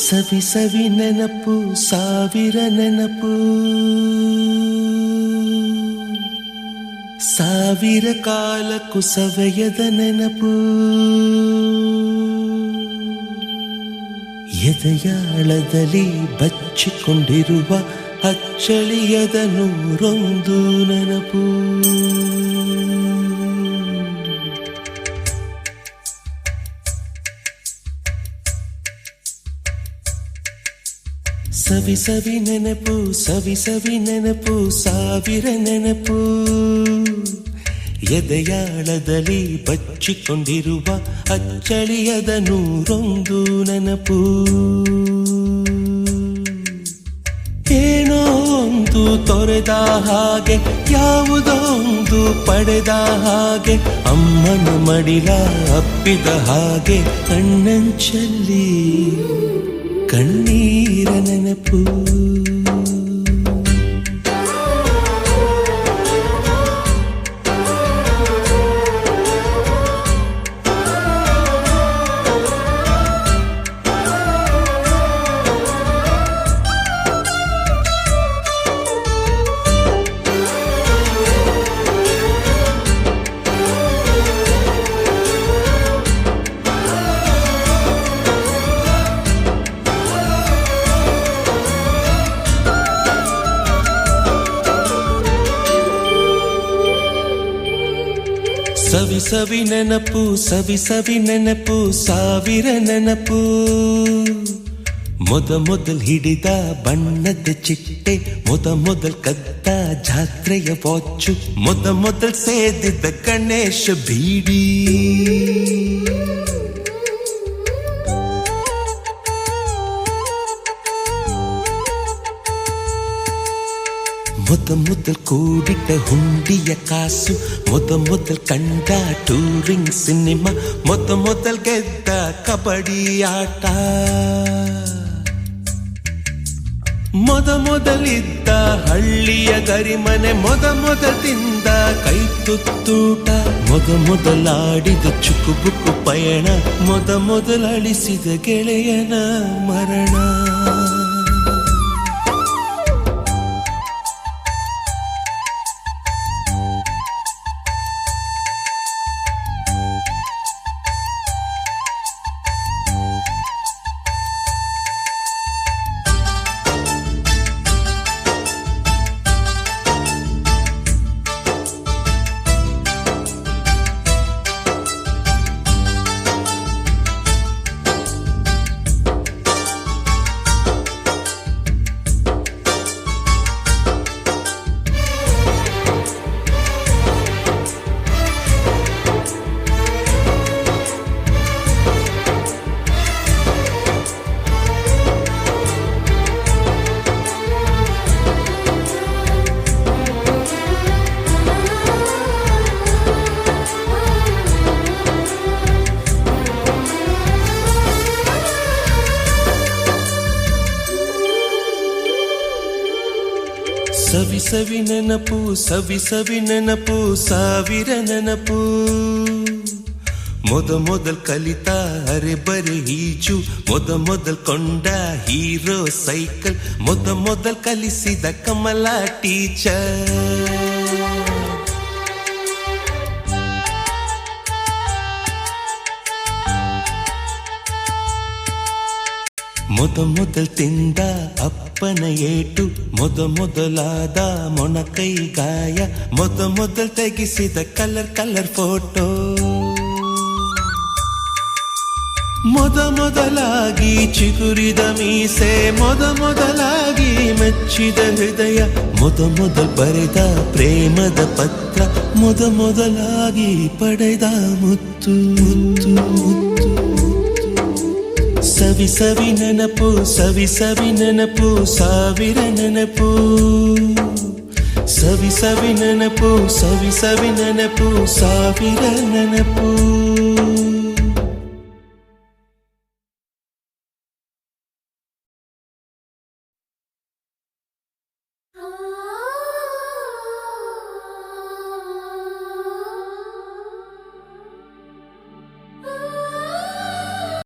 ಸವಿ ಸವಿ ನೆನಪು ಸಾವಿರ ನೆನಪು, ಸಾವಿರ ಕಾಲಕ್ಕೂ ಸವೆಯದ ನೆನಪು. ಎದೆಯಾಳದಲ್ಲಿ ಬಚ್ಚಿಕೊಂಡಿರುವ ಅಚ್ಚಳಿಯದ ನೂರೊಂದು ನೆನಪು. ಸವಿ ಸವಿ ನೆನಪು ಸವಿ ಸವಿ ನೆನಪು ಸಾವಿರ ನೆನಪು, ಎದೆಯಾಳದಲ್ಲಿ ಬಚ್ಚಿಕೊಂಡಿರುವ ಅಚ್ಚಳಿಯದ ನೂರೊಂದು ನೆನಪು. ತೊರೆದ ಹಾಗೆ ಯಾವುದೊಂದು ಪಡೆದ ಹಾಗೆ ಅಮ್ಮನ ಮಡಿಲ ಅಪ್ಪಿದ ಹಾಗೆ ಕಣ್ಣಂಚಲ್ಲಿ ಕಣ್ಣೀರ ನೆನಪು. ಸವಿ ಸವಿ ನೆನಪು ಸವಿ ಸವಿ ನೆನಪು ಸಾವಿರ ನೆನಪು. ಮೊದಲ್ ಹಿಡಿದ ಬಣ್ಣದ ಚಿಟ್ಟೆ, ಮೊದಲ್ ಕದ್ದ ಜಾತ್ರೆಯ ವಾಚು, ಮೊದಲ್ ಸೇದಿದ್ದ ಗಣೇಶ ಬೀಡಿ. ಮೊದಲ್ ಕೂಡಿಟ್ಟ ಹುಂಡಿಯ ಕಾಸು, ಮೊದಲ್ ಕಂಡ ಟೂರಿಂಗ್ ಸಿನಿಮಾ, ಮೊದಲ್ ಗೆದ್ದ ಕಬಡ್ಡಿ ಆಟ, ಮೊದಲಿದ್ದ ಹಳ್ಳಿಯ ಗರಿಮನೆ, ಮೊದಲ್ ತಿಂದ ಕೈ ತುತ್ತೂಟ, ಮೊದಲಾಡಿದ ಚುಕುಬುಕು ಪಯಣ, ಮೊದಲಳಿಸಿದ ಗೆಳೆಯನ ಮರಣ. ಸವಿ ಸವಿ ನೆನಪು ಸವಿ ಸವಿ ನೆನಪು ಸಾವಿರ ನೆನಪು. ಮೊದಲ್ ಕಲಿತ ಅರೆ ಬರೆ ಈಜು, ಮೊದಲ್ ಕೊಂಡ ಹೀರೋ ಸೈಕಲ್, ಮೊದಲ್ ಕಲಿಸಿದ ಕಮಲ ಟೀಚರ್. ಮೊದಲ್ ತಿಂದ ಅಪ್ಪನ ಏಟು, ಮೊದಲಾದ ಮೊಣಕೈ ಗಾಯ, ಮೊದಲ್ ತೆಗೆಸಿದ ಕಲರ್ ಫೋಟೋ, ಮೊದಲಾಗಿ ಚಿಗುರಿದ ಮೀಸೆ, ಮೊದಲಾಗಿ ಮೆಚ್ಚಿದ ಹೃದಯ, ಮೊದಲ್ ಬರೆದ ಪ್ರೇಮದ ಪತ್ರ, ಮೊದಲಾಗಿ ಪಡೆದ ಮುತ್ತು. ಸವಿ ಸವಿ ನೆನಪು ಸವಿ ಸವಿ ನೆನಪು ಸಾವಿರ ನೆನಪು. ಸವಿ ಸವಿ ನೆನಪು ಸವಿ ಸವಿ ನೆನಪು ಸಾವಿರ ನೆನಪು.